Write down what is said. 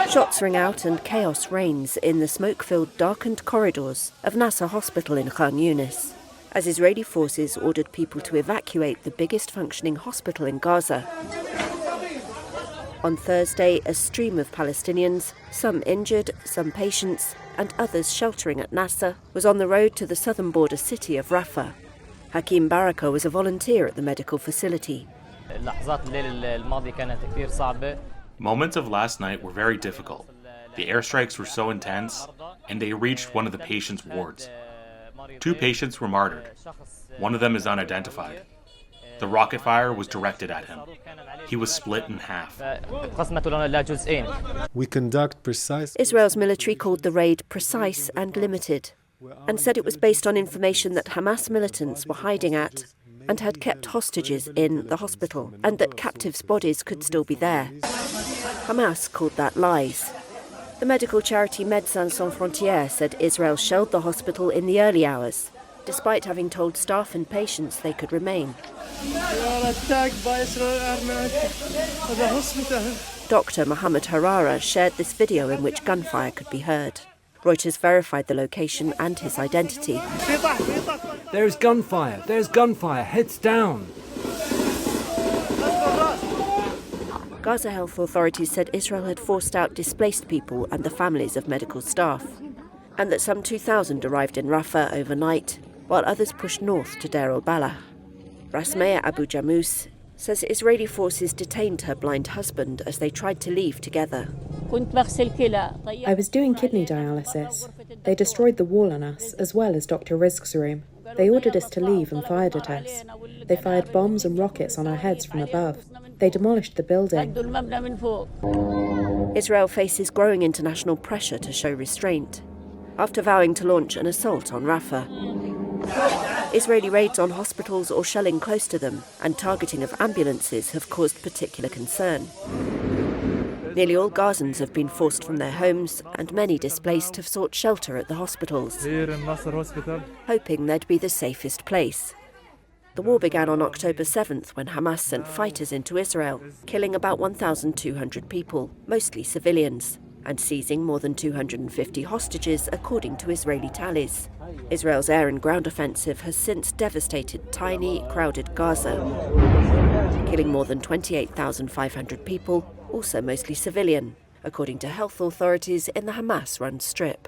Shots ring out and chaos reigns in the smoke-filled, darkened corridors of Nasser Hospital in Khan Yunis, as Israeli forces ordered people to evacuate the biggest functioning hospital in Gaza. On Thursday, a stream of Palestinians, some injured, some patients, and others sheltering at Nasser, was on the road to the southern border city of Rafah. Hakim Baraka was a volunteer at the medical facility. Moments of last night were very difficult. The airstrikes were so intense, and they reached one of the patients' wards. 2 patients were martyred. One of them is unidentified. The rocket fire was directed at him. He was split in half. We conduct precise... Israel's military called the raid precise and limited, and said it was based on information that Hamas militants were hiding at and had kept hostages in the hospital, and that captives' bodies could still be there. Hamas called that lies. The medical charity Médecins Sans Frontières said Israel shelled the hospital in the early hours, despite having told staff and patients they could remain. Dr. Mohammed Harara shared this video in which gunfire could be heard. Reuters verified the location and his identity. There's gunfire, heads down. Gaza health authorities said Israel had forced out displaced people and the families of medical staff, and that some 2,000 arrived in Rafah overnight, while others pushed north to Deir al-Balah. Rasmea Abu Jamous says Israeli forces detained her blind husband as they tried to leave together. I was doing kidney dialysis. They destroyed the wall on us, as well as Dr. Rizk's room. They ordered us to leave and fired at us. They fired bombs and rockets on our heads from above. They demolished the building. Israel faces growing international pressure to show restraint, after vowing to launch an assault on Rafah. Israeli raids on hospitals or shelling close to them and targeting of ambulances have caused particular concern. Nearly all Gazans have been forced from their homes, and many displaced have sought shelter at the hospitals, hoping they'd be the safest place. The war began on October 7th when Hamas sent fighters into Israel, killing about 1,200 people, mostly civilians, and seizing more than 250 hostages, according to Israeli tallies. Israel's air and ground offensive has since devastated tiny, crowded Gaza, killing more than 28,500 people, also mostly civilian, according to health authorities in the Hamas-run Strip.